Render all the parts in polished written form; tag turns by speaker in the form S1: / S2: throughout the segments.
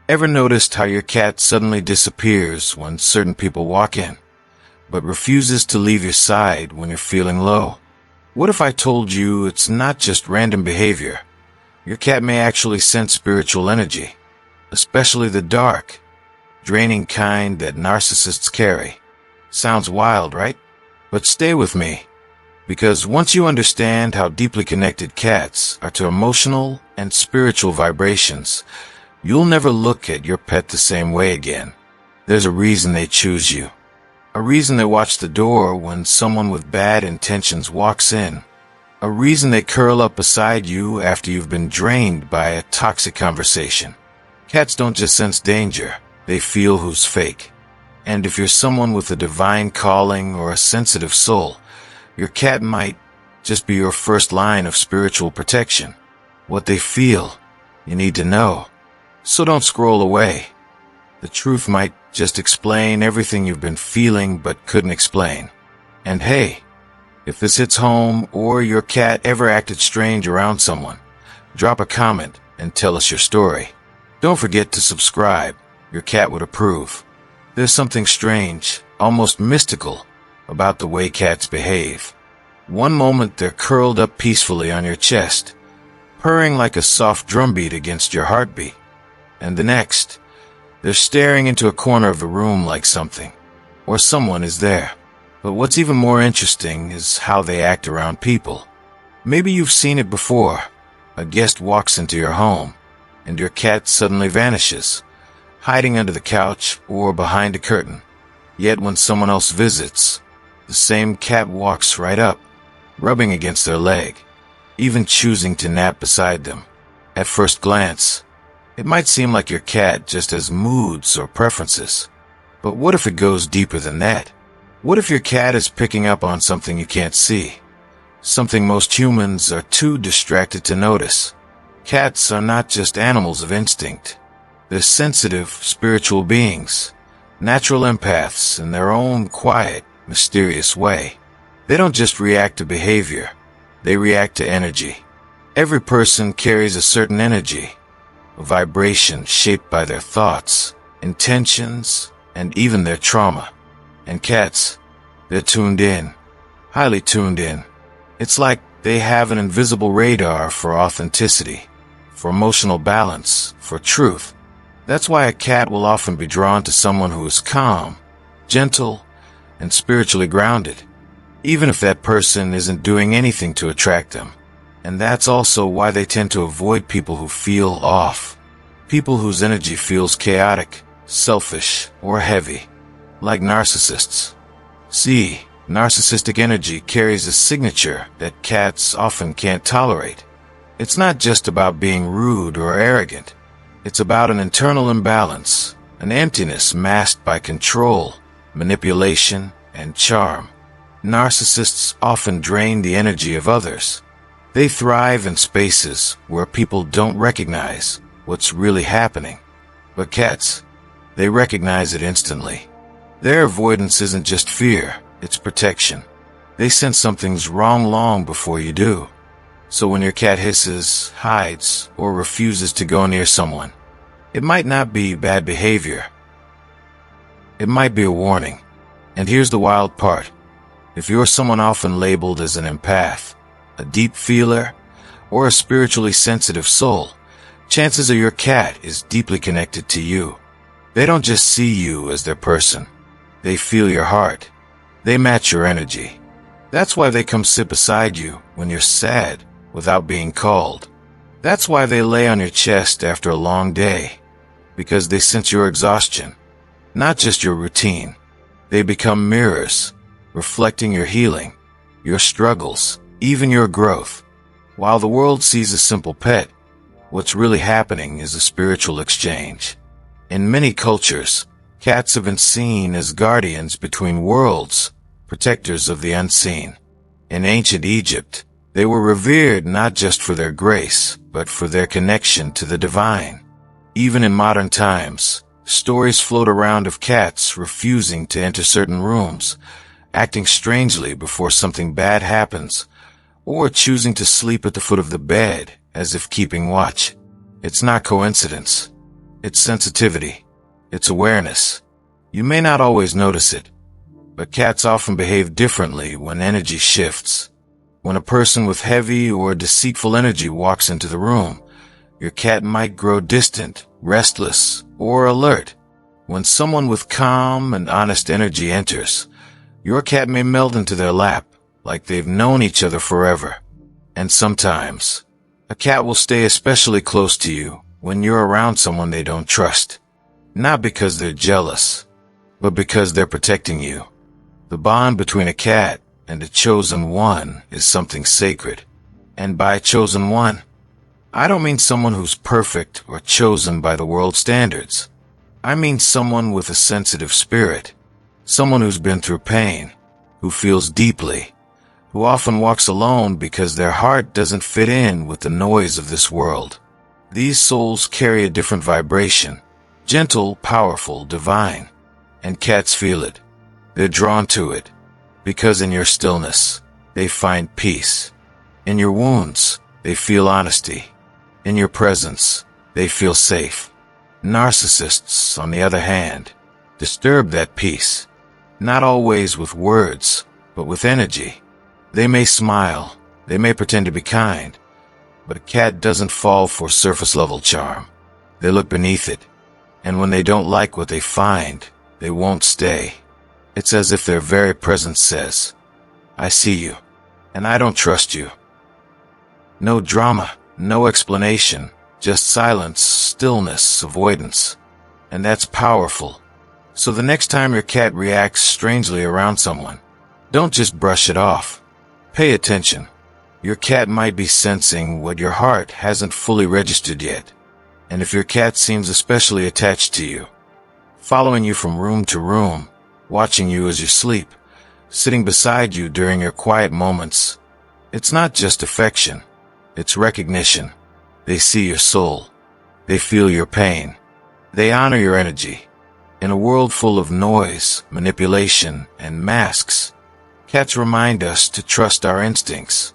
S1: Ever noticed how your cat suddenly disappears when certain people walk in, but refuses to leave your side when you're feeling low? What if I told you it's not just random behavior? Your cat may actually sense spiritual energy, especially the dark, draining kind that narcissists carry. Sounds wild, right? But stay with me, because once you understand how deeply connected cats are to emotional and spiritual vibrations, you'll never look at your pet the same way again. There's a reason they choose you. A reason they watch the door when someone with bad intentions walks in. A reason they curl up beside you after you've been drained by a toxic conversation. Cats don't just sense danger, they feel who's fake. And if you're someone with a divine calling or a sensitive soul, your cat might just be your first line of spiritual protection. What they feel, you need to know. So don't scroll away. The truth might just explain everything you've been feeling but couldn't explain. And hey, if this hits home or your cat ever acted strange around someone, drop a comment and tell us your story. Don't forget to subscribe. Your cat would approve. There's something strange, almost mystical, about the way cats behave. One moment they're curled up peacefully on your chest, purring like a soft drumbeat against your heartbeat. And the next, they're staring into a corner of the room like something, or someone is there. But what's even more interesting is how they act around people. Maybe you've seen it before. A guest walks into your home, and your cat suddenly vanishes, hiding under the couch or behind a curtain. Yet when someone else visits, the same cat walks right up, rubbing against their leg, even choosing to nap beside them. At first glance, it might seem like your cat just has moods or preferences. But what if it goes deeper than that? What if your cat is picking up on something you can't see? Something most humans are too distracted to notice. Cats are not just animals of instinct. They're sensitive, spiritual beings, natural empaths in their own quiet, mysterious way. They don't just react to behavior, they react to energy. Every person carries a certain energy, a vibration shaped by their thoughts, intentions, and even their trauma. And cats, they're tuned in, highly tuned in. It's like they have an invisible radar for authenticity, for emotional balance, for truth. That's why a cat will often be drawn to someone who is calm, gentle, and spiritually grounded, even if that person isn't doing anything to attract them. And that's also why they tend to avoid people who feel off, people whose energy feels chaotic, selfish, or heavy, like narcissists. See, narcissistic energy carries a signature that cats often can't tolerate. It's not just about being rude or arrogant. It's about an internal imbalance, an emptiness masked by control, manipulation, and charm. Narcissists often drain the energy of others. They thrive in spaces where people don't recognize what's really happening. But cats, they recognize it instantly. Their avoidance isn't just fear, it's protection. They sense something's wrong long before you do. So when your cat hisses, hides, or refuses to go near someone, it might not be bad behavior. It might be a warning. And here's the wild part. If you're someone often labeled as an empath, a deep feeler, or a spiritually sensitive soul, chances are your cat is deeply connected to you. They don't just see you as their person. They feel your heart. They match your energy. That's why they come sit beside you when you're sad without being called. That's why they lay on your chest after a long day, because they sense your exhaustion, not just your routine. They become mirrors, reflecting your healing, your struggles, even your growth. While the world sees a simple pet, what's really happening is a spiritual exchange. In many cultures, cats have been seen as guardians between worlds, protectors of the unseen. In ancient Egypt, they were revered not just for their grace, but for their connection to the divine. Even in modern times, stories float around of cats refusing to enter certain rooms, acting strangely before something bad happens, or choosing to sleep at the foot of the bed as if keeping watch. It's not coincidence. It's sensitivity. It's awareness. You may not always notice it, but cats often behave differently when energy shifts. When a person with heavy or deceitful energy walks into the room, your cat might grow distant, restless, or alert. When someone with calm and honest energy enters, your cat may melt into their lap like they've known each other forever. And sometimes, a cat will stay especially close to you when you're around someone they don't trust. Not because they're jealous, but because they're protecting you. The bond between a cat and a chosen one is something sacred. And by chosen one, I don't mean someone who's perfect or chosen by the world's standards. I mean someone with a sensitive spirit, someone who's been through pain, who feels deeply, who often walks alone because their heart doesn't fit in with the noise of this world. These souls carry a different vibration, gentle, powerful, divine, and cats feel it. They're drawn to it, because in your stillness, they find peace. In your wounds, they feel honesty. In your presence, they feel safe. Narcissists, on the other hand, disturb that peace, not always with words, but with energy. They may smile, they may pretend to be kind, but a cat doesn't fall for surface-level charm. They look beneath it, and when they don't like what they find, they won't stay. It's as if their very presence says, "I see you, and I don't trust you." No drama, no explanation, just silence, stillness, avoidance. And that's powerful. So the next time your cat reacts strangely around someone, don't just brush it off. Pay attention. Your cat might be sensing what your heart hasn't fully registered yet. And if your cat seems especially attached to you, following you from room to room, watching you as you sleep, sitting beside you during your quiet moments, it's not just affection, it's recognition. They see your soul. They feel your pain. They honor your energy. In a world full of noise, manipulation, and masks, cats remind us to trust our instincts,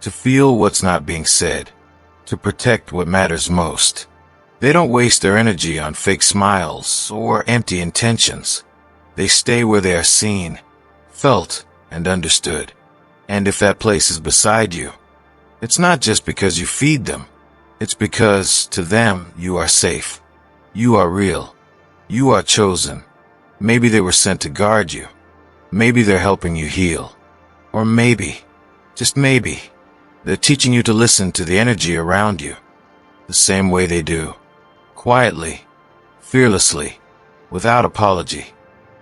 S1: to feel what's not being said, to protect what matters most. They don't waste their energy on fake smiles or empty intentions. They stay where they are seen, felt, and understood. And if that place is beside you, it's not just because you feed them. It's because, to them, you are safe. You are real. You are chosen. Maybe they were sent to guard you. Maybe they're helping you heal. Or maybe, just maybe, they're teaching you to listen to the energy around you, the same way they do. Quietly, fearlessly, without apology.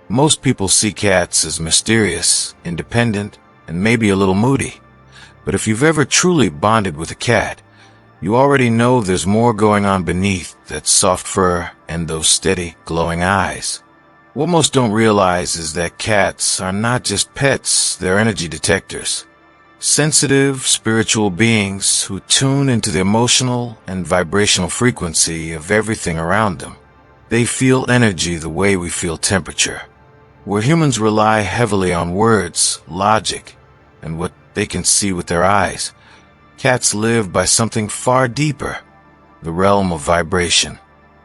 S1: Most people see cats as mysterious, independent, and maybe a little moody. But if you've ever truly bonded with a cat, you already know there's more going on beneath that soft fur and those steady, glowing eyes. What most don't realize is that cats are not just pets, they're energy detectors. Sensitive, spiritual beings who tune into the emotional and vibrational frequency of everything around them. They feel energy the way we feel temperature. Where humans rely heavily on words, logic, and what they can see with their eyes, cats live by something far deeper, the realm of vibration.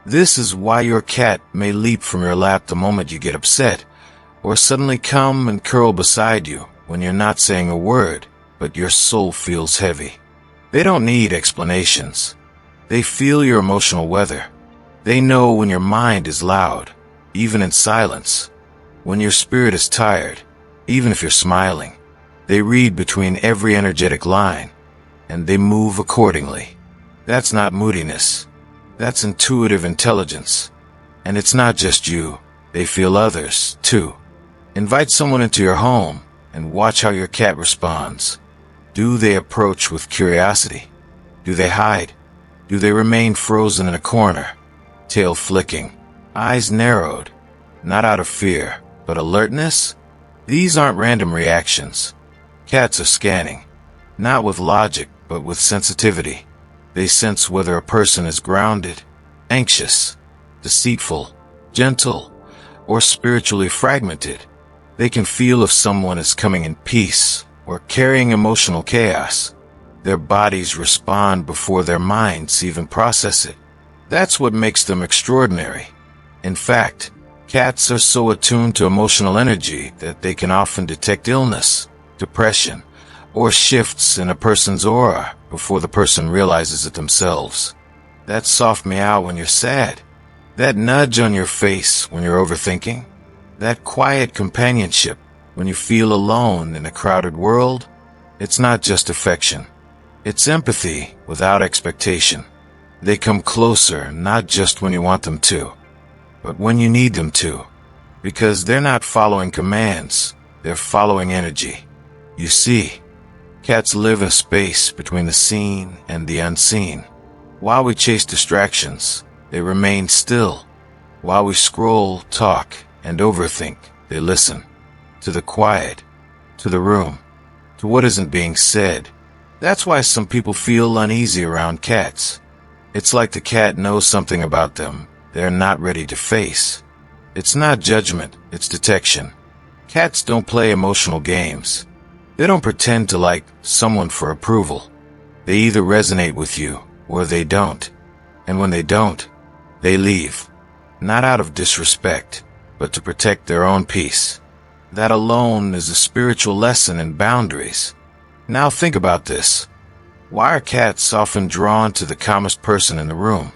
S1: This is why your cat may leap from your lap the moment you get upset, or suddenly come and curl beside you when you're not saying a word, but your soul feels heavy. They don't need explanations. They feel your emotional weather. They know when your mind is loud, even in silence. When your spirit is tired, even if you're smiling. They read between every energetic line, and they move accordingly. That's not moodiness. That's intuitive intelligence. And it's not just you. They feel others, too. Invite someone into your home and watch how your cat responds. Do they approach with curiosity? Do they hide? Do they remain frozen in a corner, tail flicking, eyes narrowed, not out of fear, but alertness? These aren't random reactions. Cats are scanning, not with logic, but with sensitivity. They sense whether a person is grounded, anxious, deceitful, gentle, or spiritually fragmented. They can feel if someone is coming in peace or carrying emotional chaos. Their bodies respond before their minds even process it. That's what makes them extraordinary. In fact, cats are so attuned to emotional energy that they can often detect illness, depression, or shifts in a person's aura before the person realizes it themselves. That soft meow when you're sad, that nudge on your face when you're overthinking, that quiet companionship when you feel alone in a crowded world, it's not just affection. It's empathy without expectation. They come closer not just when you want them to, but when you need them to, because they're not following commands, they're following energy. You see, cats live in a space between the seen and the unseen. While we chase distractions, they remain still. While we scroll, talk, and overthink, they listen. To the quiet, to the room, to what isn't being said. That's why some people feel uneasy around cats. It's like the cat knows something about them they're not ready to face. It's not judgment, it's detection. Cats don't play emotional games. They don't pretend to like someone for approval. They either resonate with you or they don't. And when they don't, they leave. Not out of disrespect, but to protect their own peace. That alone is a spiritual lesson in boundaries. Now think about this. Why are cats often drawn to the calmest person in the room?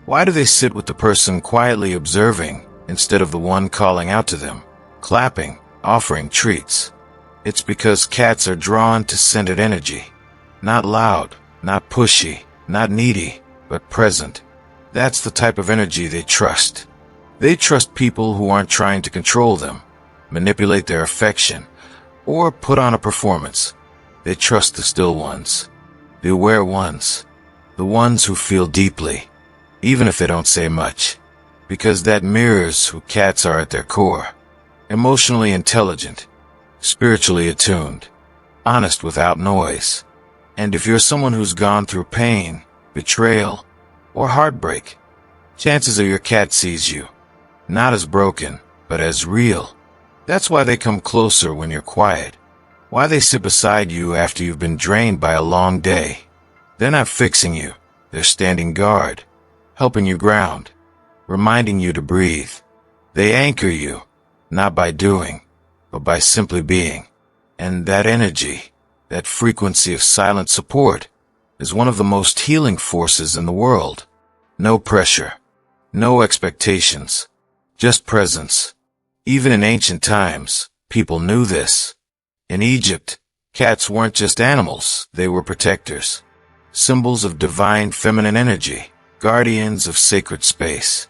S1: Why do they sit with the person quietly observing instead of the one calling out to them, clapping, offering treats? It's because cats are drawn to centered energy. Not loud, not pushy, not needy, but present. That's the type of energy they trust. They trust people who aren't trying to control them, manipulate their affection, or put on a performance. They trust the still ones, the aware ones, the ones who feel deeply, even if they don't say much, because that mirrors who cats are at their core. Emotionally intelligent, spiritually attuned, honest without noise. And if you're someone who's gone through pain, betrayal, or heartbreak, chances are your cat sees you, not as broken, but as real. That's why they come closer when you're quiet. Why they sit beside you after you've been drained by a long day. They're not fixing you. They're standing guard, helping you ground, reminding you to breathe. They anchor you, not by doing, but by simply being. And that energy, that frequency of silent support, is one of the most healing forces in the world. No pressure, no expectations, just presence. Even in ancient times, people knew this. In Egypt, cats weren't just animals, they were protectors. Symbols of divine feminine energy, guardians of sacred space.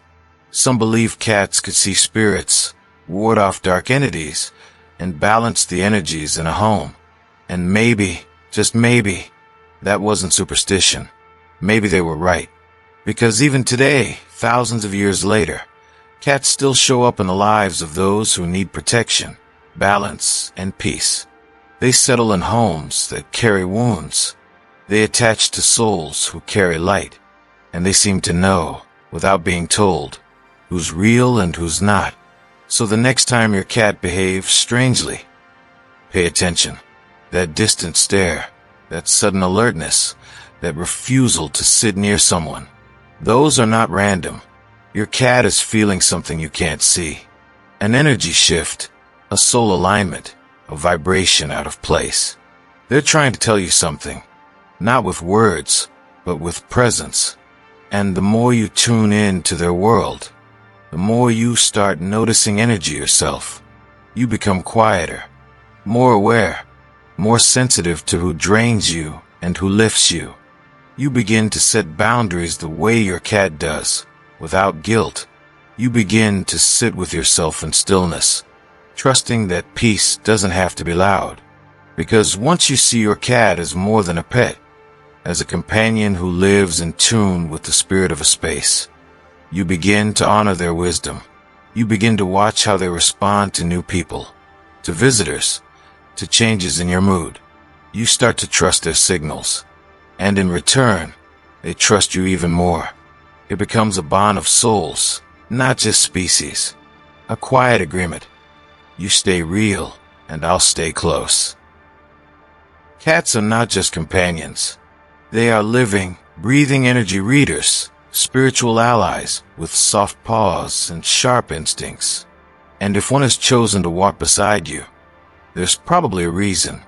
S1: Some believed cats could see spirits, ward off dark entities, and balance the energies in a home. And maybe, just maybe, that wasn't superstition. Maybe they were right. Because even today, thousands of years later, cats still show up in the lives of those who need protection, balance, and peace. They settle in homes that carry wounds. They attach to souls who carry light. And they seem to know, without being told, who's real and who's not. So the next time your cat behaves strangely, pay attention. That distant stare, that sudden alertness, that refusal to sit near someone. Those are not random. Your cat is feeling something you can't see. An energy shift, a soul alignment, a vibration out of place. They're trying to tell you something, not with words, but with presence. And the more you tune in to their world, the more you start noticing energy yourself. You become quieter, more aware, more sensitive to who drains you and who lifts you. You begin to set boundaries the way your cat does, without guilt. You begin to sit with yourself in stillness, trusting that peace doesn't have to be loud. Because once you see your cat as more than a pet, as a companion who lives in tune with the spirit of a space, you begin to honor their wisdom. You begin to watch how they respond to new people, to visitors, to changes in your mood. You start to trust their signals. And in return, they trust you even more. It becomes a bond of souls, not just species. A quiet agreement. You stay real, and I'll stay close. Cats are not just companions. They are living, breathing energy readers. spiritual allies with soft paws and sharp instincts. And if one has chosen to walk beside you, there's probably a reason.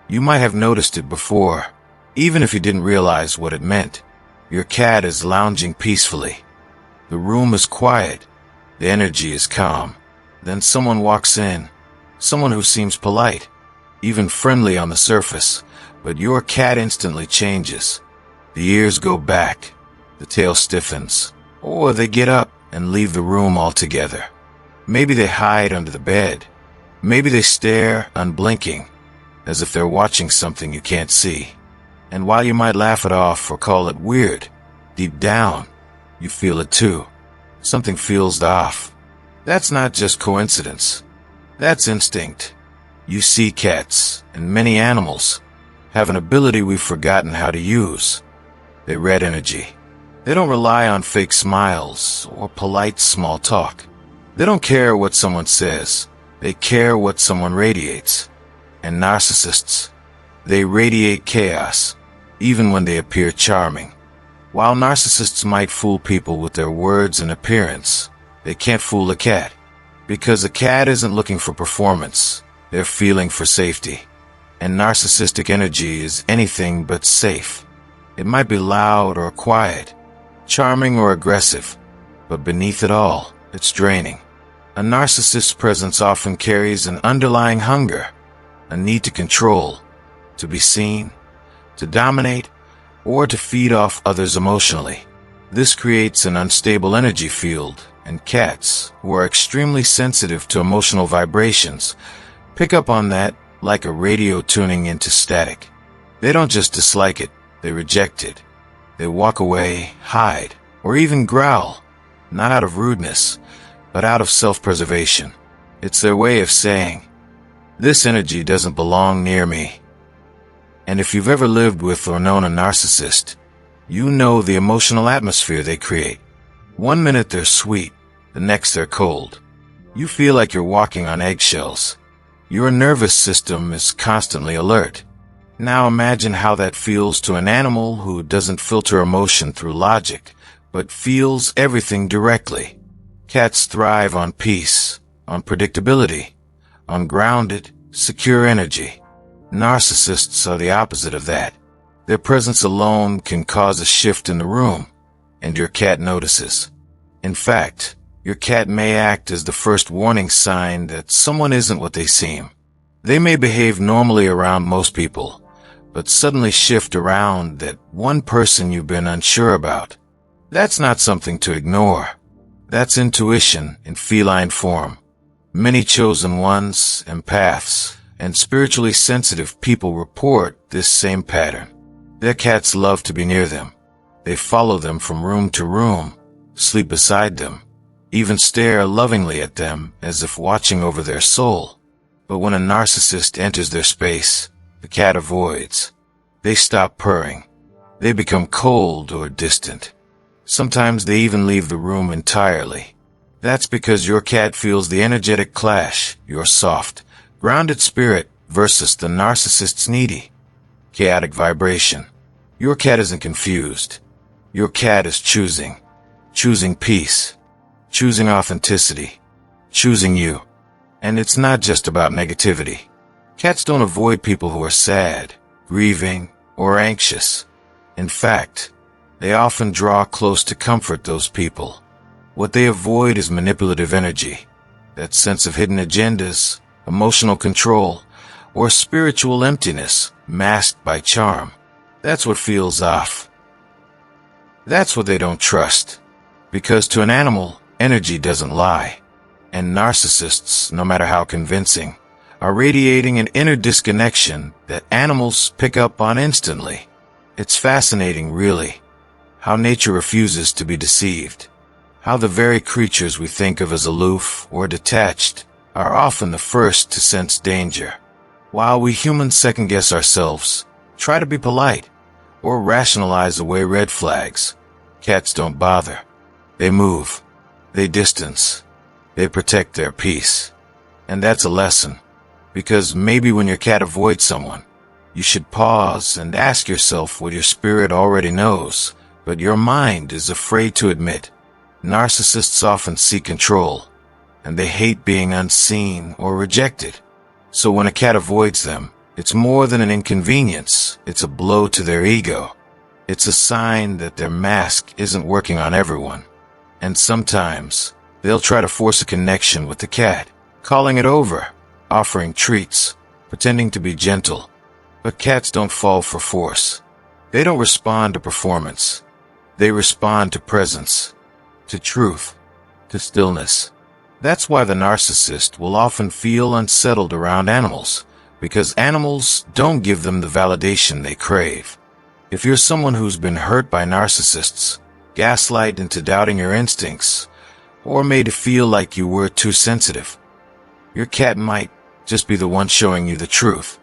S1: You might have noticed it before, even if you didn't realize what it meant. Your cat is lounging peacefully. The room is quiet. The energy is calm. Then someone walks in, someone who seems polite, even friendly on the surface, but your cat instantly changes. The ears go back, the tail stiffens, or they get up and leave the room altogether. Maybe they hide under the bed. Maybe they stare, unblinking, as if they're watching something you can't see. And while you might laugh it off or call it weird, deep down, you feel it too. Something feels off. That's not just coincidence. That's instinct. You see, cats, and many animals, have an ability we've forgotten how to use. They read energy. They don't rely on fake smiles or polite small talk. They don't care what someone says. They care what someone radiates. And narcissists, they radiate chaos, even when they appear charming. While narcissists might fool people with their words and appearance, they can't fool a cat. Because a cat isn't looking for performance, they're feeling for safety. And narcissistic energy is anything but safe. It might be loud or quiet, charming or aggressive, but beneath it all, it's draining. A narcissist's presence often carries an underlying hunger, a need to control, to be seen, to dominate, or to feed off others emotionally. This creates an unstable energy field, and cats, who are extremely sensitive to emotional vibrations, pick up on that like a radio tuning into static. They don't just dislike it, they reject it. They walk away, hide, or even growl, not out of rudeness, but out of self-preservation. It's their way of saying, "This energy doesn't belong near me." And if you've ever lived with or known a narcissist, you know the emotional atmosphere they create. One minute they're sweet, the next they're cold. You feel like you're walking on eggshells. Your nervous system is constantly alert. Now imagine how that feels to an animal who doesn't filter emotion through logic, but feels everything directly. Cats thrive on peace, on predictability, on grounded, secure energy. Narcissists are the opposite of that. Their presence alone can cause a shift in the room, and your cat notices. In fact, your cat may act as the first warning sign that someone isn't what they seem. They may behave normally around most people, but suddenly shift around that one person you've been unsure about. That's not something to ignore. That's intuition in feline form. Many chosen ones, empaths, and spiritually sensitive people report this same pattern. Their cats love to be near them. They follow them from room to room, sleep beside them, even stare lovingly at them as if watching over their soul. But when a narcissist enters their space, the cat avoids. They stop purring. They become cold or distant. Sometimes they even leave the room entirely. That's because your cat feels the energetic clash, your soft, grounded spirit versus the narcissist's needy, chaotic vibration. Your cat isn't confused. Your cat is choosing peace, choosing authenticity, choosing you. And it's not just about negativity. Cats don't avoid people who are sad, grieving, or anxious. In fact, they often draw close to comfort those people. What they avoid is manipulative energy, that sense of hidden agendas, emotional control, or spiritual emptiness masked by charm. That's what feels off. That's what they don't trust. Because to an animal, energy doesn't lie. And narcissists, no matter how convincing, are radiating an inner disconnection that animals pick up on instantly. It's fascinating, really, how nature refuses to be deceived. How the very creatures we think of as aloof or detached are often the first to sense danger. While we humans second-guess ourselves, try to be polite, or rationalize away red flags, cats don't bother. They move. They distance. They protect their peace. And that's a lesson. Because maybe when your cat avoids someone, you should pause and ask yourself what your spirit already knows, but your mind is afraid to admit. Narcissists often seek control, and they hate being unseen or rejected. So when a cat avoids them, it's more than an inconvenience, it's a blow to their ego. It's a sign that their mask isn't working on everyone. And sometimes, they'll try to force a connection with the cat, calling it over, offering treats, pretending to be gentle. But cats don't fall for force. They don't respond to performance. They respond to presence, to truth, to stillness. That's why the narcissist will often feel unsettled around animals, because animals don't give them the validation they crave. If you're someone who's been hurt by narcissists, gaslighted into doubting your instincts, or made to feel like you were too sensitive, your cat might just be the one showing you the truth.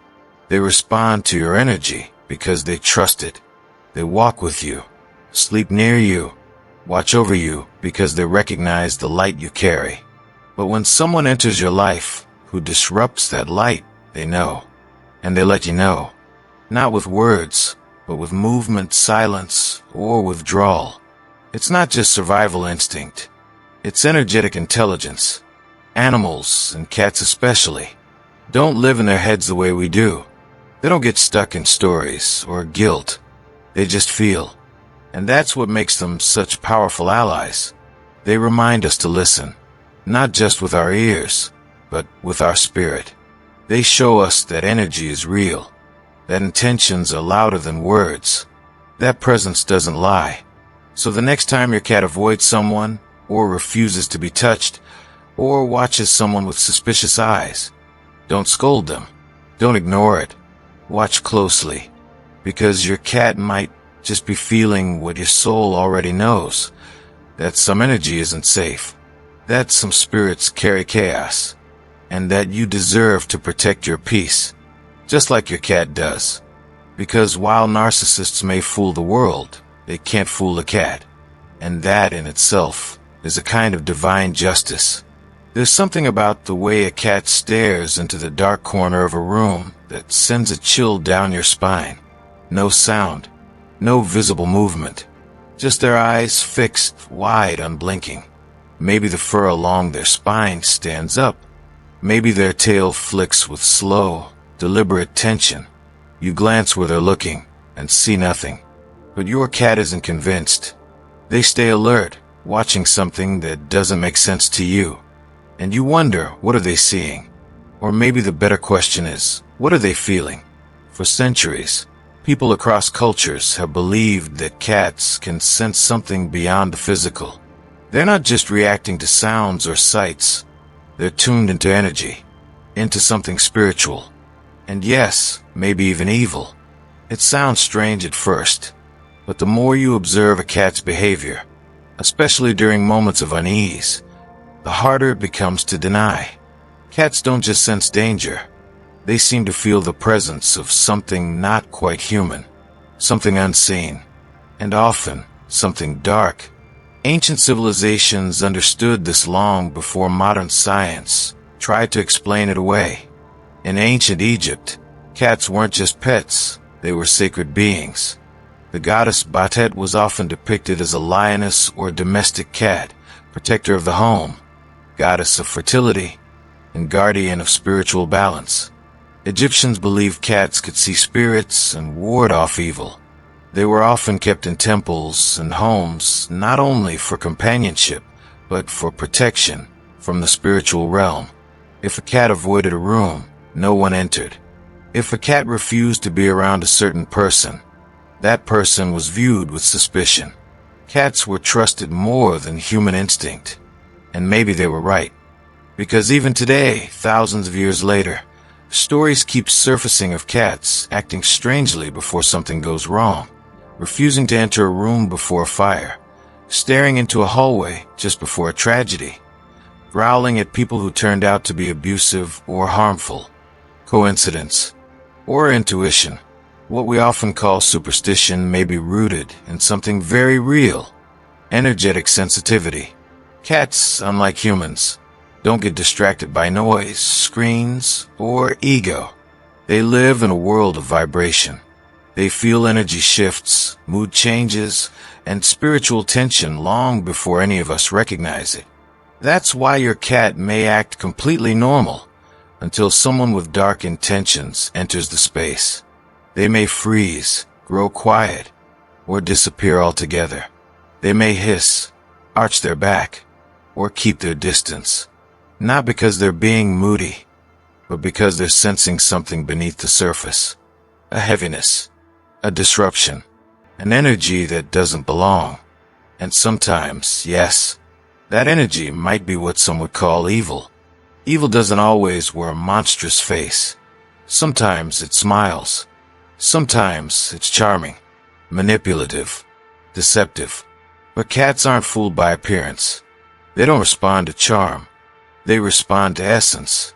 S1: They respond to your energy because they trust it. They walk with you, sleep near you, watch over you because they recognize the light you carry. But when someone enters your life who disrupts that light, they know. And they let you know. Not with words, but with movement, silence, or withdrawal. It's not just survival instinct. It's energetic intelligence. Animals, and cats especially, don't live in their heads the way we do. They don't get stuck in stories or guilt. They just feel. And that's what makes them such powerful allies. They remind us to listen, not just with our ears, but with our spirit. They show us that energy is real, that intentions are louder than words, that presence doesn't lie. So the next time your cat avoids someone, or refuses to be touched, or watches someone with suspicious eyes, don't scold them. Don't ignore it. Watch closely, because your cat might just be feeling what your soul already knows, that some energy isn't safe, that some spirits carry chaos, and that you deserve to protect your peace, just like your cat does. Because while narcissists may fool the world, they can't fool a cat, and that in itself is a kind of divine justice. There's something about the way a cat stares into the dark corner of a room that sends a chill down your spine. No sound, no visible movement, just their eyes fixed, wide, unblinking. Maybe the fur along their spine stands up. Maybe their tail flicks with slow, deliberate tension. You glance where they're looking and see nothing. But your cat isn't convinced. They stay alert, watching something that doesn't make sense to you. And you wonder, what are they seeing? Or maybe the better question is, what are they feeling? For centuries, people across cultures have believed that cats can sense something beyond the physical. They're not just reacting to sounds or sights. They're tuned into energy, into something spiritual. And yes, maybe even evil. It sounds strange at first, but the more you observe a cat's behavior, especially during moments of unease, the harder it becomes to deny. Cats don't just sense danger. They seem to feel the presence of something not quite human, something unseen, and often something dark. Ancient civilizations understood this long before modern science tried to explain it away. In ancient Egypt, cats weren't just pets, they were sacred beings. The goddess Batet was often depicted as a lioness or domestic cat, protector of the home, goddess of fertility, and guardian of spiritual balance. Egyptians believed cats could see spirits and ward off evil. They were often kept in temples and homes not only for companionship, but for protection from the spiritual realm. If a cat avoided a room, no one entered. If a cat refused to be around a certain person, that person was viewed with suspicion. Cats were trusted more than human instinct. And maybe they were right. Because even today, thousands of years later, stories keep surfacing of cats acting strangely before something goes wrong, refusing to enter a room before a fire, staring into a hallway just before a tragedy, growling at people who turned out to be abusive or harmful. Coincidence or intuition, what we often call superstition, may be rooted in something very real: energetic sensitivity. Cats, unlike humans, don't get distracted by noise, screens, or ego. They live in a world of vibration. They feel energy shifts, mood changes, and spiritual tension long before any of us recognize it. That's why your cat may act completely normal until someone with dark intentions enters the space. They may freeze, grow quiet, or disappear altogether. They may hiss, arch their back, or keep their distance. Not because they're being moody, but because they're sensing something beneath the surface. A heaviness, a disruption, an energy that doesn't belong. And sometimes, yes, that energy might be what some would call evil. Evil doesn't always wear a monstrous face. Sometimes it smiles. Sometimes it's charming, manipulative, deceptive. But cats aren't fooled by appearance. They don't respond to charm. They respond to essence.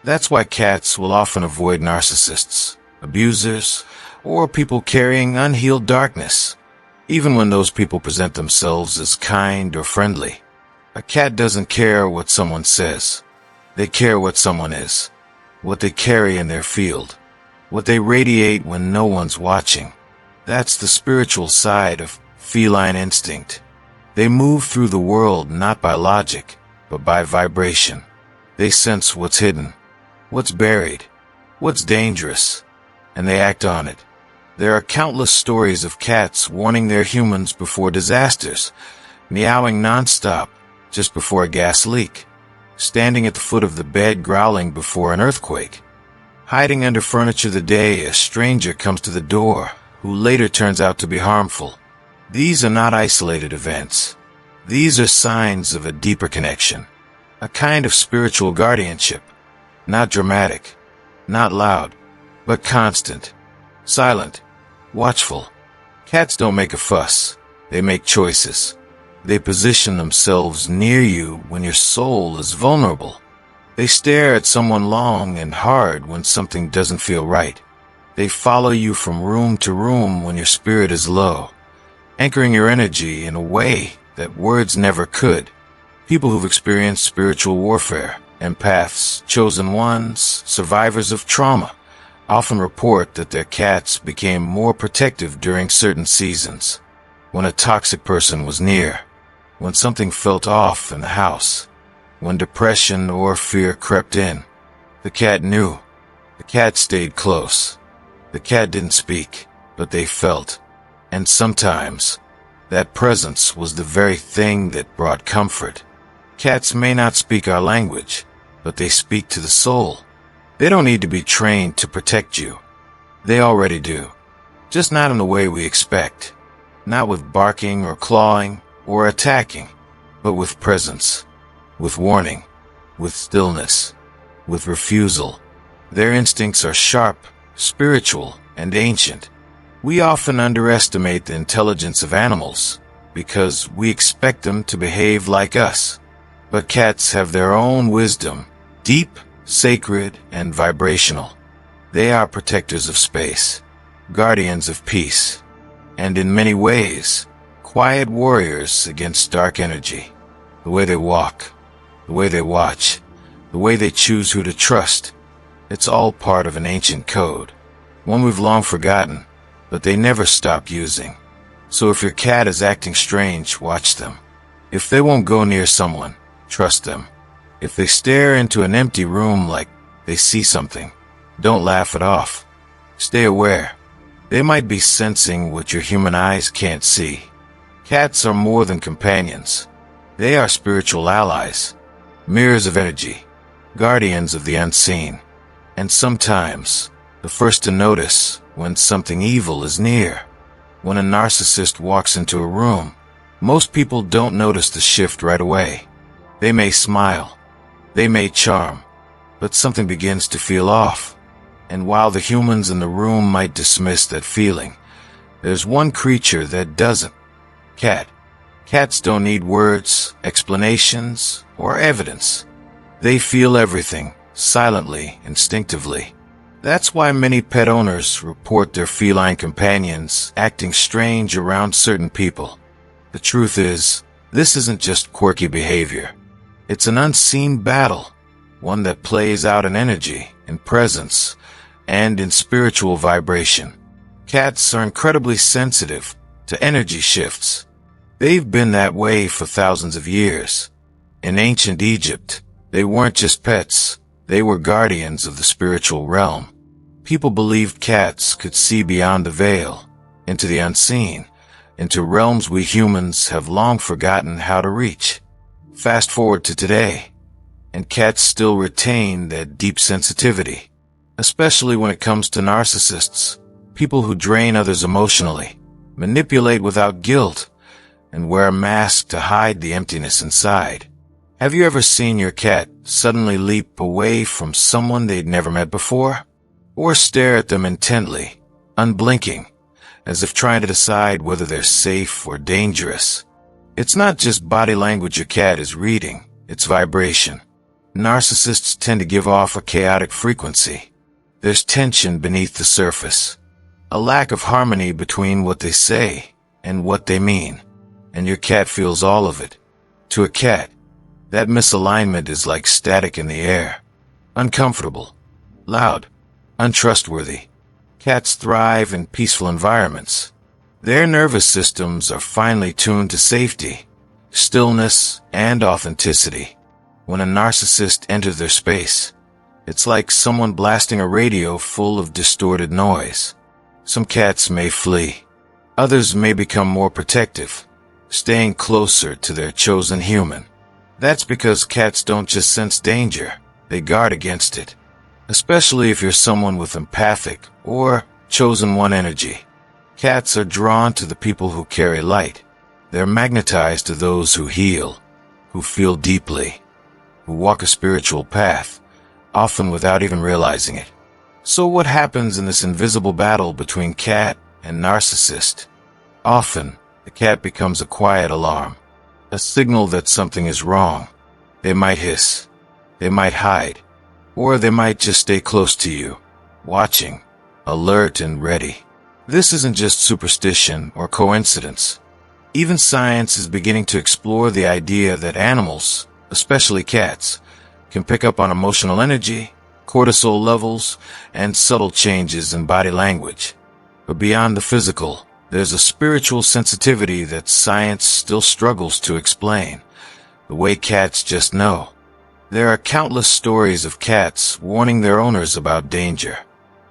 S1: That's why cats will often avoid narcissists, abusers, or people carrying unhealed darkness, even when those people present themselves as kind or friendly. A cat doesn't care what someone says. They care what someone is, what they carry in their field, what they radiate when no one's watching. That's the spiritual side of feline instinct. They move through the world not by logic, but by vibration. They sense what's hidden, what's buried, what's dangerous, and they act on it. There are countless stories of cats warning their humans before disasters, meowing nonstop just before a gas leak, standing at the foot of the bed growling before an earthquake, hiding under furniture the day a stranger comes to the door who later turns out to be harmful. These are not isolated events. These are signs of a deeper connection, a kind of spiritual guardianship, not dramatic, not loud, but constant, silent, watchful. Cats don't make a fuss. They make choices. They position themselves near you when your soul is vulnerable. They stare at someone long and hard when something doesn't feel right. They follow you from room to room when your spirit is low, anchoring your energy in a way that words never could. People who've experienced spiritual warfare, empaths, chosen ones, survivors of trauma, often report that their cats became more protective during certain seasons. When a toxic person was near, when something felt off in the house, when depression or fear crept in, the cat knew. The cat stayed close. The cat didn't speak, but they felt. And sometimes, that presence was the very thing that brought comfort. Cats may not speak our language, but they speak to the soul. They don't need to be trained to protect you. They already do. Just not in the way we expect. Not with barking or clawing or attacking, but with presence, with warning, with stillness, with refusal. Their instincts are sharp, spiritual, and ancient. We often underestimate the intelligence of animals because we expect them to behave like us. But cats have their own wisdom, deep, sacred, and vibrational. They are protectors of space, guardians of peace, and in many ways, quiet warriors against dark energy. The way they walk, the way they watch, the way they choose who to trust, it's all part of an ancient code, one we've long forgotten, but they never stop using. So if your cat is acting strange, watch them. If they won't go near someone, trust them. If they stare into an empty room like they see something, don't laugh it off. Stay aware. They might be sensing what your human eyes can't see. Cats are more than companions. They are spiritual allies, mirrors of energy, guardians of the unseen, and sometimes the first to notice when something evil is near. When a narcissist walks into a room, most people don't notice the shift right away. They may smile, they may charm, but something begins to feel off. And while the humans in the room might dismiss that feeling, there's one creature that doesn't. Cat. Cats don't need words, explanations, or evidence. They feel everything, silently, instinctively. That's why many pet owners report their feline companions acting strange around certain people. The truth is, this isn't just quirky behavior. It's an unseen battle, one that plays out in energy, in presence, and in spiritual vibration. Cats are incredibly sensitive to energy shifts, They've been that way for thousands of years. In ancient Egypt, they weren't just pets, they were guardians of the spiritual realm. People believed cats could see beyond the veil, into the unseen, into realms we humans have long forgotten how to reach. Fast forward to today, and cats still retain that deep sensitivity, especially when it comes to narcissists, people who drain others emotionally, manipulate without guilt, and wear a mask to hide the emptiness inside. Have you ever seen your cat suddenly leap away from someone they'd never met before? Or stare at them intently, unblinking, as if trying to decide whether they're safe or dangerous? It's not just body language your cat is reading, it's vibration. Narcissists tend to give off a chaotic frequency. There's tension beneath the surface, a lack of harmony between what they say and what they mean, and your cat feels all of it. To a cat, that misalignment is like static in the air, uncomfortable, loud, untrustworthy. Cats thrive in peaceful environments. Their nervous systems are finely tuned to safety, stillness, and authenticity. When a narcissist enters their space, it's like someone blasting a radio full of distorted noise. Some cats may flee. Others may become more protective, staying closer to their chosen human. That's because cats don't just sense danger, they guard against it. Especially if you're someone with empathic or chosen one energy. Cats are drawn to the people who carry light. They're magnetized to those who heal, who feel deeply, who walk a spiritual path, often without even realizing it. So what happens in this invisible battle between cat and narcissist? Often, the cat becomes a quiet alarm, a signal that something is wrong. They might hiss, they might hide, or they might just stay close to you, watching, alert and ready. This isn't just superstition or coincidence. Even science is beginning to explore the idea that animals, especially cats, can pick up on emotional energy, cortisol levels, and subtle changes in body language. But beyond the physical, there's a spiritual sensitivity that science still struggles to explain, the way cats just know. There are countless stories of cats warning their owners about danger.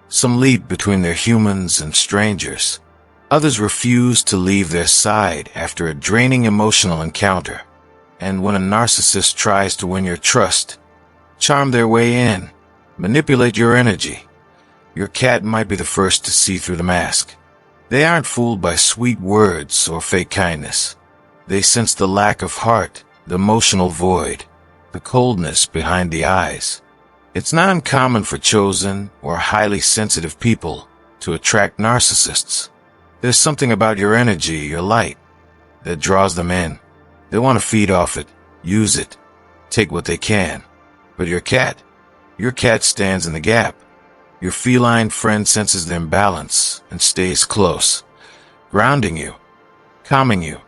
S1: Some leap between their humans and strangers. Others refuse to leave their side after a draining emotional encounter. And when a narcissist tries to win your trust, charm their way in, manipulate your energy, your cat might be the first to see through the mask. They aren't fooled by sweet words or fake kindness. They sense the lack of heart, the emotional void, the coldness behind the eyes. It's not uncommon for chosen or highly sensitive people to attract narcissists. There's something about your energy, your light, that draws them in. They want to feed off it, use it, take what they can. But your cat stands in the gap. Your feline friend senses the imbalance and stays close, grounding you, calming you,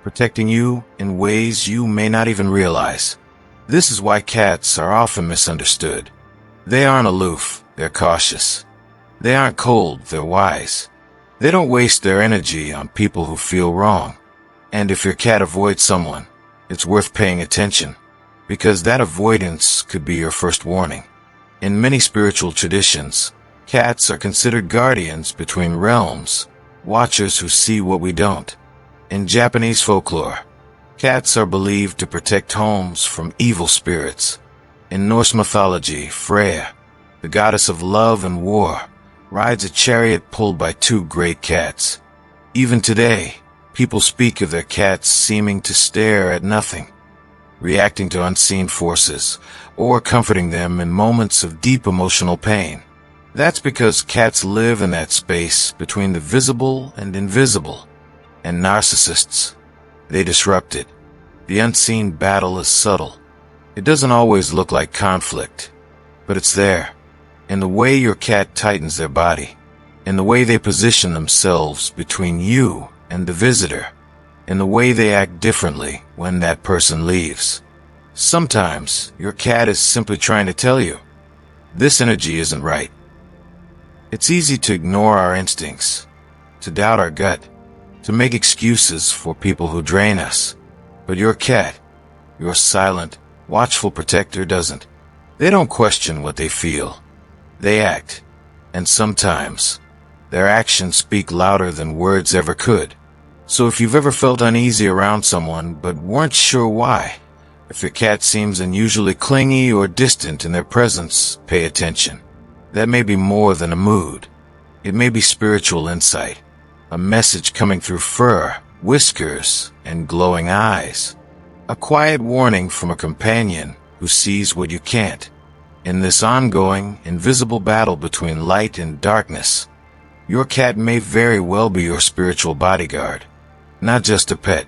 S1: protecting you in ways you may not even realize. This is why cats are often misunderstood. They aren't aloof, they're cautious. They aren't cold, they're wise. They don't waste their energy on people who feel wrong. And if your cat avoids someone, it's worth paying attention, because that avoidance could be your first warning. In many spiritual traditions, cats are considered guardians between realms, watchers who see what we don't. In Japanese folklore, cats are believed to protect homes from evil spirits. In Norse mythology, Freya, the goddess of love and war, rides a chariot pulled by two great cats. Even today, people speak of their cats seeming to stare at nothing, reacting to unseen forces, or comforting them in moments of deep emotional pain. That's because cats live in that space between the visible and invisible. And narcissists, they disrupt it. The unseen battle is subtle. It doesn't always look like conflict, but it's there. In the way your cat tightens their body, in the way they position themselves between you and the visitor, in the way they act differently when that person leaves. Sometimes your cat is simply trying to tell you, this energy isn't right. It's easy to ignore our instincts, to doubt our gut, to make excuses for people who drain us. But your cat, your silent, watchful protector, doesn't. They don't question what they feel. They act. And sometimes, their actions speak louder than words ever could. So if you've ever felt uneasy around someone but weren't sure why, if your cat seems unusually clingy or distant in their presence, pay attention. That may be more than a mood. It may be spiritual insight, a message coming through fur, whiskers, and glowing eyes. A quiet warning from a companion who sees what you can't. In this ongoing, invisible battle between light and darkness, your cat may very well be your spiritual bodyguard. Not just a pet,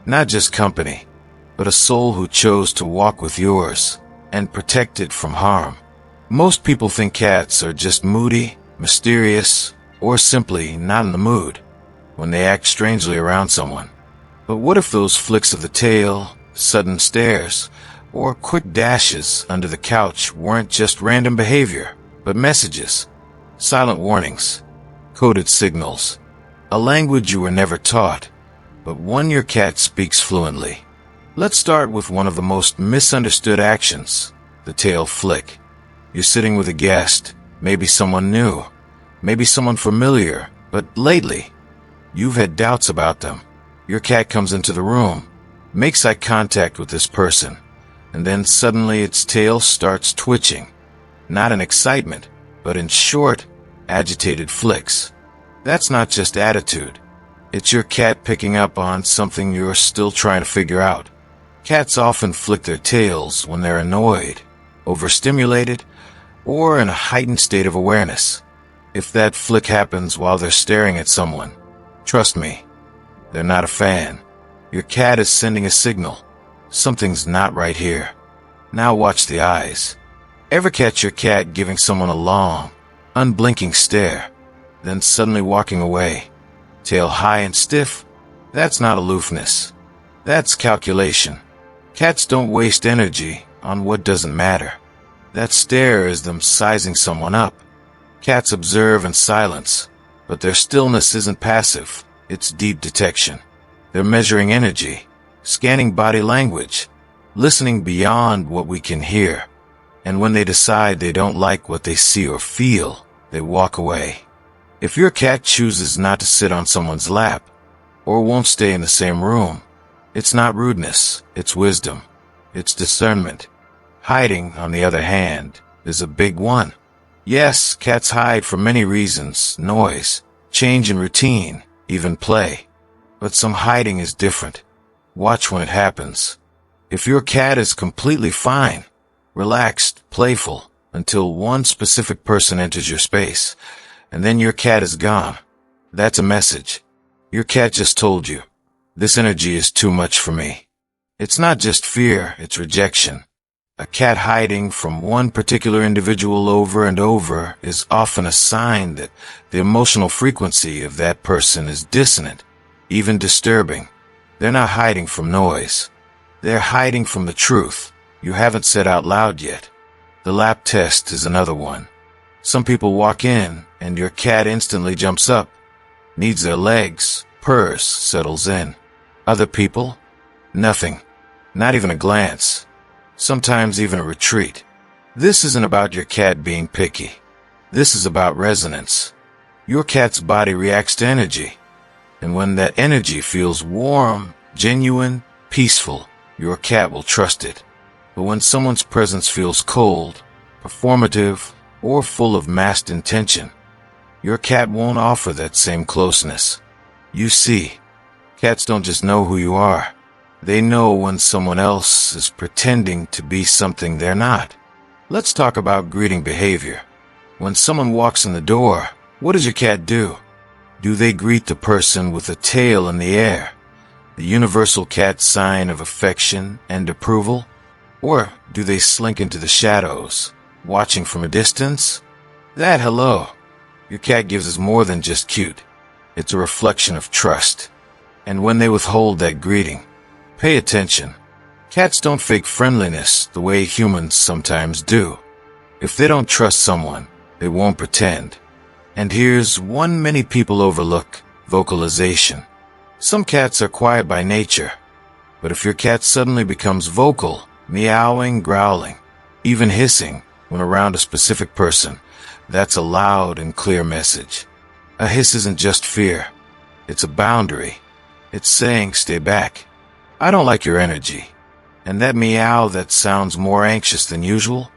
S1: not just company, but a soul who chose to walk with yours and protect it from harm. Most people think cats are just moody, mysterious, or simply not in the mood when they act strangely around someone. But what if those flicks of the tail, sudden stares, or quick dashes under the couch weren't just random behavior, but messages, silent warnings, coded signals, a language you were never taught, but one your cat speaks fluently? Let's start with one of the most misunderstood actions, the tail flick. You're sitting with a guest, maybe someone new, maybe someone familiar, but lately, you've had doubts about them. Your cat comes into the room, makes eye contact with this person, and then suddenly its tail starts twitching. Not in excitement, but in short, agitated flicks. That's not just attitude. It's your cat picking up on something you're still trying to figure out. Cats often flick their tails when they're annoyed, overstimulated, or in a heightened state of awareness. If that flick happens while they're staring at someone, trust me, they're not a fan. Your cat is sending a signal. Something's not right here. Now watch the eyes. Ever catch your cat giving someone a long, unblinking stare, then suddenly walking away, tail high and stiff? That's not aloofness. That's calculation. Cats don't waste energy on what doesn't matter. That stare is them sizing someone up. Cats observe in silence, but their stillness isn't passive. It's deep detection. They're measuring energy, scanning body language, listening beyond what we can hear. And when they decide they don't like what they see or feel, they walk away. If your cat chooses not to sit on someone's lap, or won't stay in the same room, it's not rudeness, it's wisdom, it's discernment. Hiding, on the other hand, is a big one. Yes, cats hide for many reasons: noise, change in routine, even play. But some hiding is different. Watch when it happens. If your cat is completely fine, relaxed, playful, until one specific person enters your space, and then your cat is gone, that's a message. Your cat just told you, this energy is too much for me. It's not just fear, it's rejection. A cat hiding from one particular individual over and over is often a sign that the emotional frequency of that person is dissonant, even disturbing. They're not hiding from noise. They're hiding from the truth you haven't said out loud yet. The lap test is another one. Some people walk in and your cat instantly jumps up, needs their legs, purrs, settles in. Other people, nothing, not even a glance. Sometimes even a retreat. This isn't about your cat being picky. This is about resonance. Your cat's body reacts to energy. And when that energy feels warm, genuine, peaceful, your cat will trust it. But when someone's presence feels cold, performative, or full of masked intention, your cat won't offer that same closeness. You see, cats don't just know who you are. They know when someone else is pretending to be something they're not. Let's talk about greeting behavior. When someone walks in the door, what does your cat do? Do they greet the person with a tail in the air, the universal cat sign of affection and approval? Or do they slink into the shadows, watching from a distance? That hello, your cat gives us more than just cute. It's a reflection of trust. And when they withhold that greeting, pay attention. Cats don't fake friendliness the way humans sometimes do. If they don't trust someone, they won't pretend. And here's one many people overlook: vocalization. Some cats are quiet by nature, but if your cat suddenly becomes vocal, meowing, growling, even hissing when around a specific person, that's a loud and clear message. A hiss isn't just fear. It's a boundary. It's saying, stay back. I don't like your energy. And that meow that sounds more anxious than usual,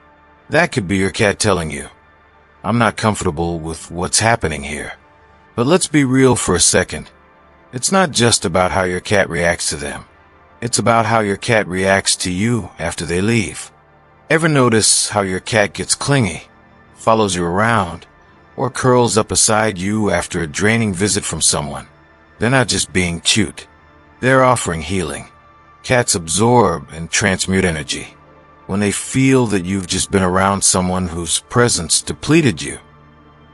S1: that could be your cat telling you, I'm not comfortable with what's happening here. But let's be real for a second. It's not just about how your cat reacts to them. It's about how your cat reacts to you after they leave. Ever notice how your cat gets clingy, follows you around, or curls up beside you after a draining visit from someone? They're not just being cute. They're offering healing. Cats absorb and transmute energy. When they feel that you've just been around someone whose presence depleted you,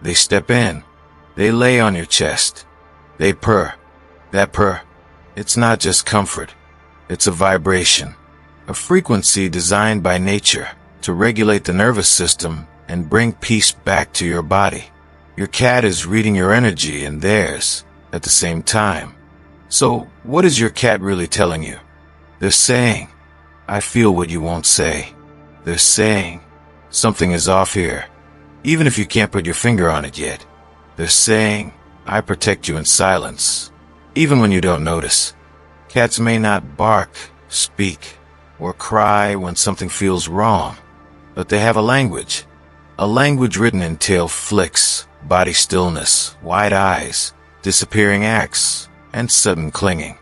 S1: they step in. They lay on your chest. They purr. That purr, it's not just comfort. It's a vibration, a frequency designed by nature to regulate the nervous system and bring peace back to your body. Your cat is reading your energy and theirs at the same time. So, what is your cat really telling you? They're saying, I feel what you won't say. They're saying, something is off here, even if you can't put your finger on it yet. They're saying, I protect you in silence, even when you don't notice. Cats may not bark, speak, or cry when something feels wrong, but they have a language written in tail flicks, body stillness, wide eyes, disappearing acts, and sudden clinging.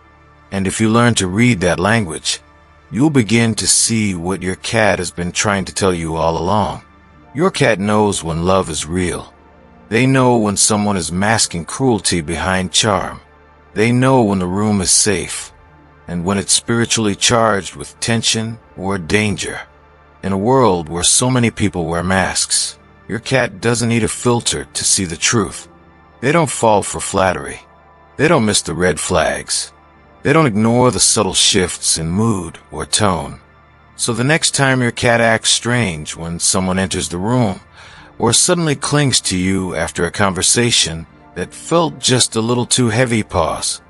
S1: And if you learn to read that language, you'll begin to see what your cat has been trying to tell you all along. Your cat knows when love is real. They know when someone is masking cruelty behind charm. They know when the room is safe, and when it's spiritually charged with tension or danger. In a world where so many people wear masks, your cat doesn't need a filter to see the truth. They don't fall for flattery. They don't miss the red flags. They don't ignore the subtle shifts in mood or tone. So the next time your cat acts strange when someone enters the room, or suddenly clings to you after a conversation that felt just a little too heavy, pause.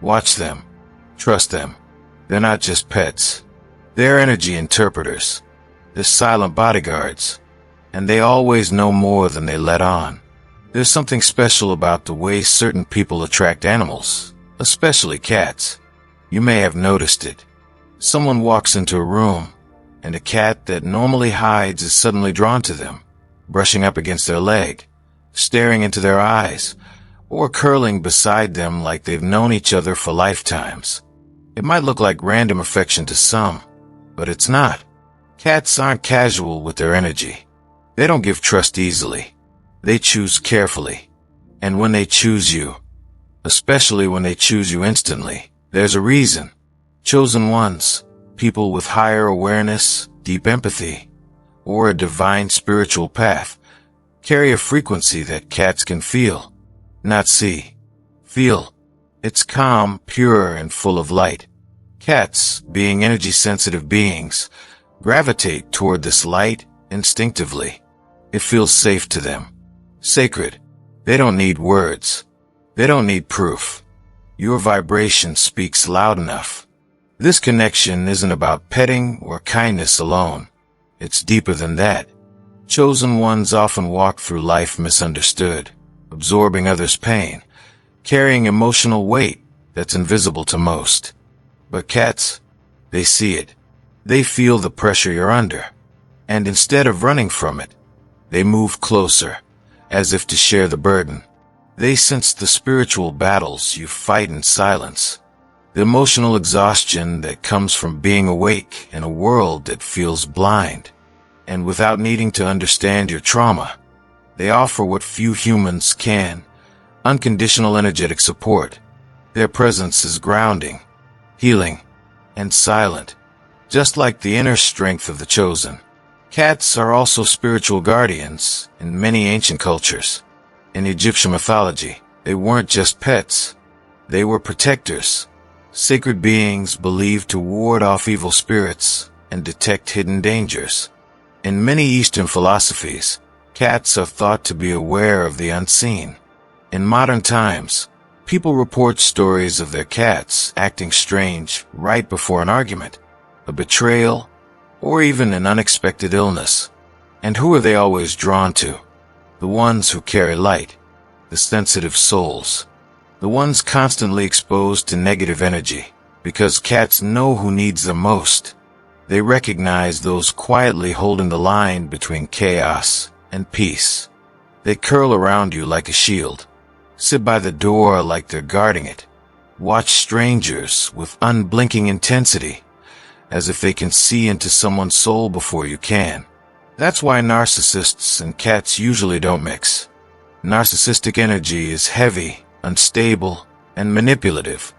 S1: Watch them. Trust them. They're not just pets. They're energy interpreters. They're silent bodyguards. And they always know more than they let on. There's something special about the way certain people attract animals, especially cats. You may have noticed it. Someone walks into a room, and a cat that normally hides is suddenly drawn to them, brushing up against their leg, staring into their eyes, or curling beside them like they've known each other for lifetimes. It might look like random affection to some, but it's not. Cats aren't casual with their energy. They don't give trust easily. They choose carefully. And when they choose you, especially when they choose you instantly, there's a reason. Chosen ones, people with higher awareness, deep empathy, or a divine spiritual path, carry a frequency that cats can feel, not see. Feel. It's calm, pure, and full of light. Cats, being energy-sensitive beings, gravitate toward this light instinctively. It feels safe to them. Sacred. They don't need words. They don't need proof. Your vibration speaks loud enough. This connection isn't about petting or kindness alone. It's deeper than that. Chosen ones often walk through life misunderstood, absorbing others' pain, carrying emotional weight that's invisible to most. But cats, they see it. They feel the pressure you're under. And instead of running from it, they move closer, as if to share the burden. They sense the spiritual battles you fight in silence, the emotional exhaustion that comes from being awake in a world that feels blind. And without needing to understand your trauma, they offer what few humans can: unconditional energetic support. Their presence is grounding, healing, and silent, just like the inner strength of the chosen. Cats are also spiritual guardians in many ancient cultures. In Egyptian mythology, they weren't just pets. They were protectors, sacred beings believed to ward off evil spirits and detect hidden dangers. In many Eastern philosophies, cats are thought to be aware of the unseen. In modern times, People report stories of their cats acting strange right before an argument, a betrayal, or even an unexpected illness. And who are they always drawn to? The ones who carry light, the sensitive souls, the ones constantly exposed to negative energy, because cats know who needs them most. They recognize those quietly holding the line between chaos and peace. They curl around you like a shield, sit by the door like they're guarding it, watch strangers with unblinking intensity, as if they can see into someone's soul before you can. That's why narcissists and cats usually don't mix. Narcissistic energy is heavy, unstable, and manipulative.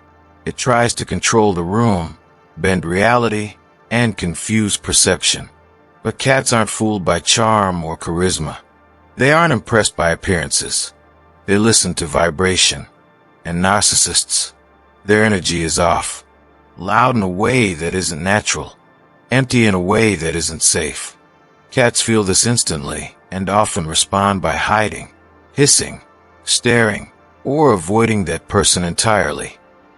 S1: It tries to control the room, bend reality, and confuse perception. But cats aren't fooled by charm or charisma. They aren't impressed by appearances. They listen to vibration. And narcissists, their energy is off. Loud in a way that isn't natural. Empty in a way that isn't safe. Cats feel this instantly and often respond by hiding, hissing, staring, or avoiding that person entirely.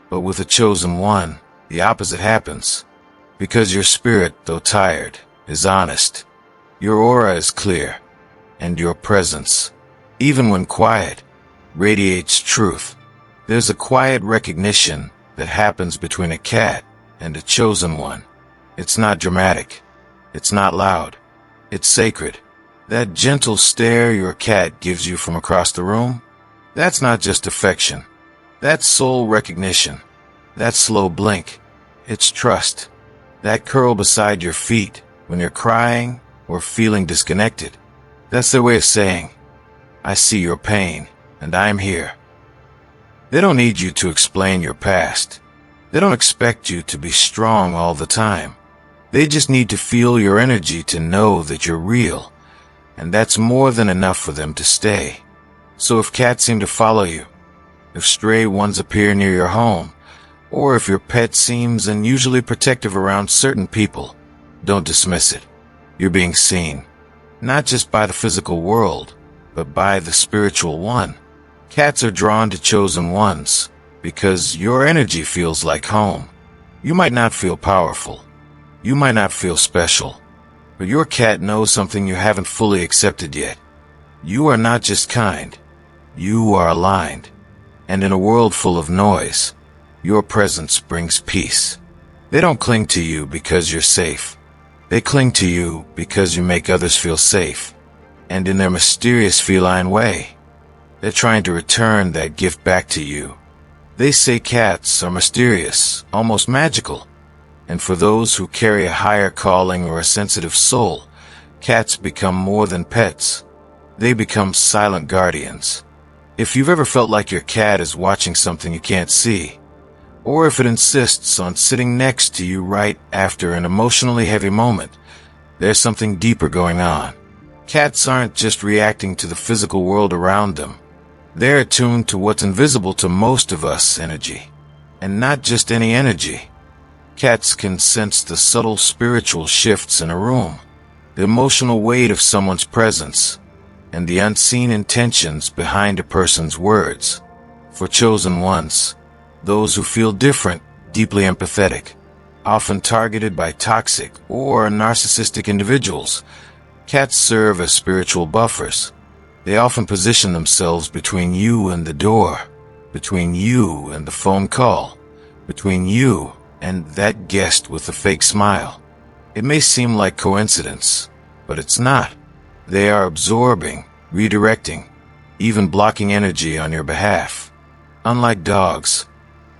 S1: But with a chosen one, the opposite happens. Because your spirit, though tired, is honest. Your aura is clear, and your presence, even when quiet, radiates truth. There's a quiet recognition that happens between a cat and a chosen one. It's not dramatic. It's not loud. It's sacred. That gentle stare your cat gives you from across the room, that's not just affection. That's soul recognition. That slow blink, it's trust. That curl beside your feet when you're crying or feeling disconnected, that's their way of saying, I see your pain, and I'm here. They don't need you to explain your past. They don't expect you to be strong all the time. They just need to feel your energy to know that you're real, and that's more than enough for them to stay. So if cats seem to follow you, if stray ones appear near your home, or if your pet seems unusually protective around certain people, don't dismiss it. You're being seen, not just by the physical world, but by the spiritual one. Cats are drawn to chosen ones because your energy feels like home. You might not feel powerful. You might not feel special, but your cat knows something you haven't fully accepted yet. You are not just kind. You are aligned. And in a world full of noise, your presence brings peace. They don't cling to you because you're safe. They cling to you because you make others feel safe. And in their mysterious feline way, they're trying to return that gift back to you. They say cats are mysterious, almost magical. And for those who carry a higher calling or a sensitive soul, cats become more than pets. They become silent guardians. If you've ever felt like your cat is watching something you can't see, or if it insists on sitting next to you right after an emotionally heavy moment, there's something deeper going on. Cats aren't just reacting to the physical world around them. They're attuned to what's invisible to most of us energy. And not just any energy. Cats can sense the subtle spiritual shifts in a room, the emotional weight of someone's presence, and the unseen intentions behind a person's words. For chosen ones, those who feel different, deeply empathetic, often targeted by toxic or narcissistic individuals, cats serve as spiritual buffers. They often position themselves between you and the door, between you and the phone call, between you and that guest with the fake smile. It may seem like coincidence, but it's not. They are absorbing, redirecting, even blocking energy on your behalf. Unlike dogs,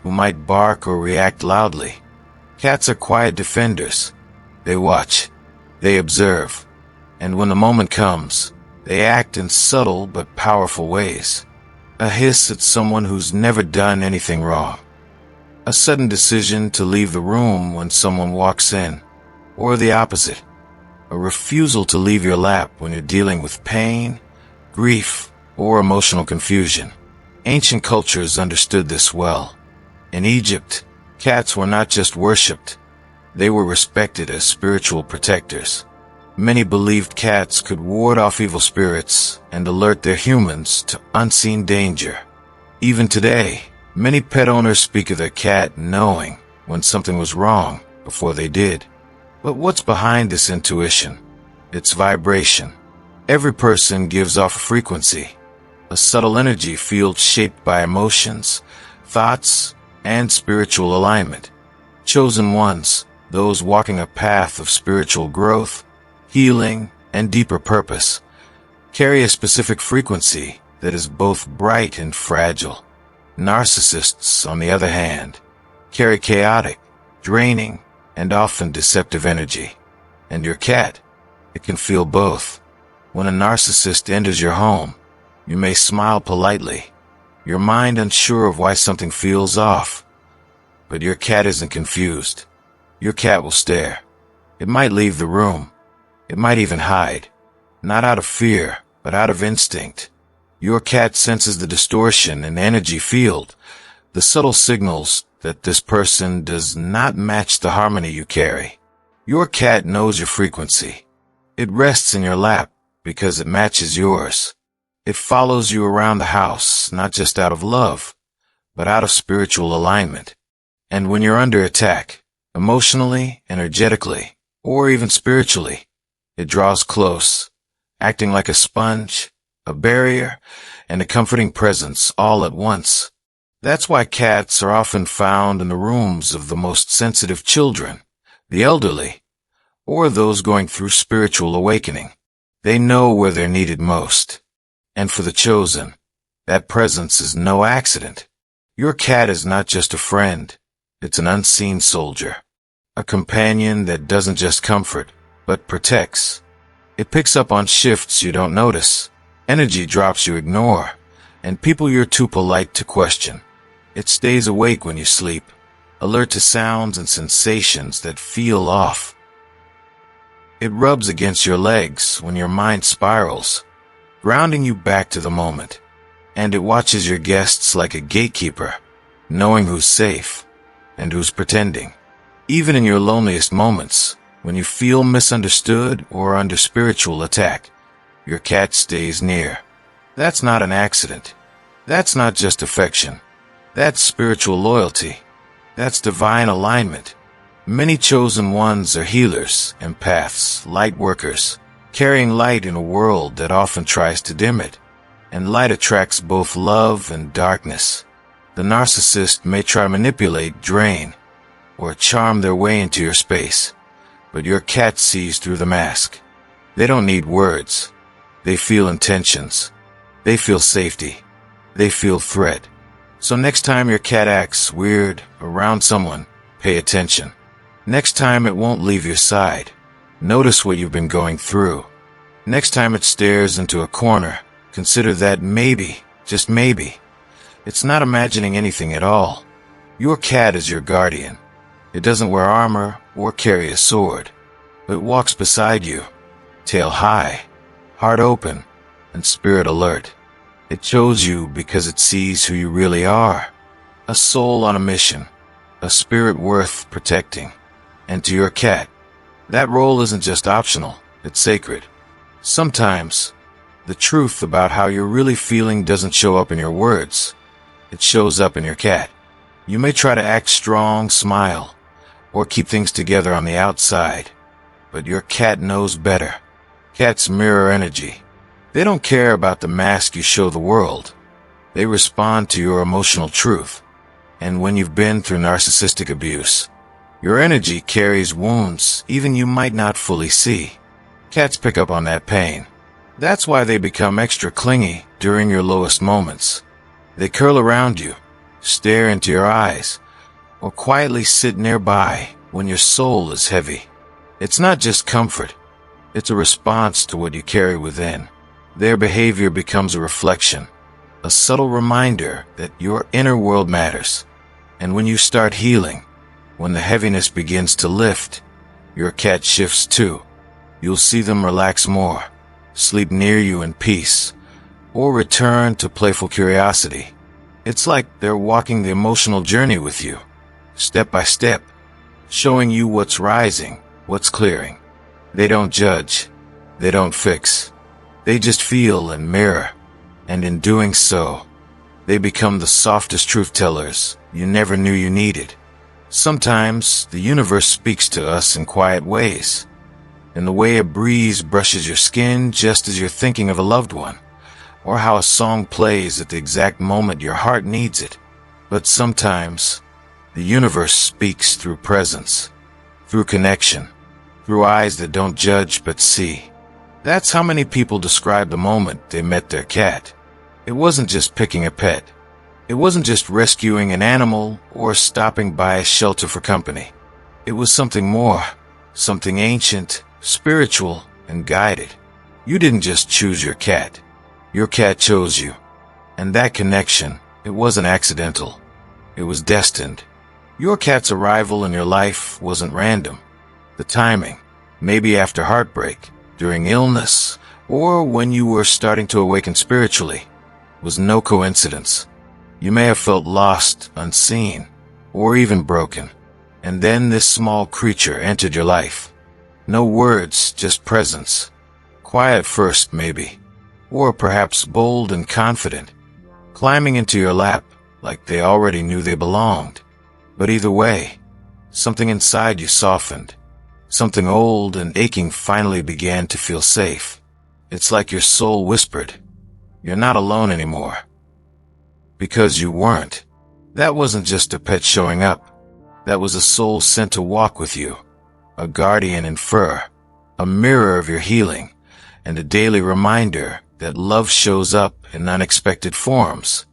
S1: who might bark or react loudly, cats are quiet defenders. They watch, they observe, and when the moment comes, they act in subtle but powerful ways. A hiss at someone who's never done anything wrong. A sudden decision to leave the room when someone walks in, or the opposite. A refusal to leave your lap when you're dealing with pain, grief, or emotional confusion. Ancient cultures understood this well. In Egypt, cats were not just worshipped, they were respected as spiritual protectors. Many believed cats could ward off evil spirits and alert their humans to unseen danger. Even today, Many pet owners speak of their cat knowing when something was wrong before they did. But what's behind this intuition? It's vibration. Every person gives off a frequency, a subtle energy field shaped by emotions, thoughts, and spiritual alignment. Chosen ones, those walking a path of spiritual growth, healing, and deeper purpose, carry a specific frequency that is both bright and fragile. Narcissists, on the other hand, carry chaotic, draining, and often deceptive energy. And your cat, it can feel both. When a narcissist enters your home, you may smile politely, your mind unsure of why something feels off. But your cat isn't confused. Your cat will stare. It might leave the room. It might even hide. Not out of fear, but out of instinct. Your cat senses the distortion in the energy field, the subtle signals that this person does not match the harmony you carry. Your cat knows your frequency. It rests in your lap because it matches yours. It follows you around the house, not just out of love, but out of spiritual alignment. And when you're under attack, emotionally, energetically, or even spiritually, it draws close, acting like a sponge, a barrier, and a comforting presence all at once. That's why cats are often found in the rooms of the most sensitive children, the elderly, or those going through spiritual awakening. They know where they're needed most. And for the chosen, that presence is no accident. Your cat is not just a friend, it's an unseen soldier, a companion that doesn't just comfort, but protects. It picks up on shifts you don't notice, energy drops you ignore, and people you're too polite to question. It stays awake when you sleep, alert to sounds and sensations that feel off. It rubs against your legs when your mind spirals, grounding you back to the moment. And it watches your guests like a gatekeeper, knowing who's safe and who's pretending. Even in your loneliest moments, when you feel misunderstood or under spiritual attack, your cat stays near. That's not an accident. That's not just affection. That's spiritual loyalty. That's divine alignment. Many chosen ones are healers, empaths, light workers, carrying light in a world that often tries to dim it. And light attracts both love and darkness. The narcissist may try to manipulate, drain, or charm their way into your space, but your cat sees through the mask. They don't need words. They feel intentions. They feel safety. They feel threat. So next time your cat acts weird around someone, pay attention. Next time it won't leave your side. Notice what you've been going through. Next time it stares into a corner, consider that maybe, just maybe, it's not imagining anything at all. Your cat is your guardian. It doesn't wear armor or carry a sword, but it walks beside you, tail high, heart open, and spirit alert. It chose you because it sees who you really are, a soul on a mission, a spirit worth protecting. And to your cat, that role isn't just optional, it's sacred. Sometimes, the truth about how you're really feeling doesn't show up in your words. It shows up in your cat. You may try to act strong, smile, or keep things together on the outside, but your cat knows better. Cats mirror energy. They don't care about the mask you show the world. They respond to your emotional truth. And when you've been through narcissistic abuse, your energy carries wounds even you might not fully see. Cats pick up on that pain. That's why they become extra clingy during your lowest moments. They curl around you, stare into your eyes, or quietly sit nearby when your soul is heavy. It's not just comfort. It's a response to what you carry within. Their behavior becomes a reflection, a subtle reminder that your inner world matters. And when you start healing, when the heaviness begins to lift, your cat shifts too. You'll see them relax more, sleep near you in peace, or return to playful curiosity. It's like they're walking the emotional journey with you, step by step, showing you what's rising, what's clearing. They don't judge. They don't fix. They just feel and mirror. And in doing so, They become the softest truth tellers you never knew you needed. Sometimes the universe speaks to us in quiet ways, in the way a breeze brushes your skin just as you're thinking of a loved one, or how a song plays at the exact moment your heart needs it. But sometimes the universe speaks through presence, through connection, through eyes that don't judge but see. That's how many people describe the moment they met their cat. It wasn't just picking a pet. It wasn't just rescuing an animal or stopping by a shelter for company. It was something more, something ancient, spiritual, and guided. You didn't just choose your cat. Your cat chose you. And that connection, it wasn't accidental. It was destined. Your cat's arrival in your life wasn't random. The timing, maybe after heartbreak, during illness, or when you were starting to awaken spiritually, was no coincidence. You may have felt lost, unseen, or even broken. And then this small creature entered your life. No words, just presence. Quiet at first, maybe. Or perhaps bold and confident, climbing into your lap like they already knew they belonged. But either way, something inside you softened. Something old and aching finally began to feel safe. It's like your soul whispered, "You're not alone anymore." Because you weren't. That wasn't just a pet showing up. That was a soul sent to walk with you, a guardian in fur, a mirror of your healing, and a daily reminder that love shows up in unexpected forms.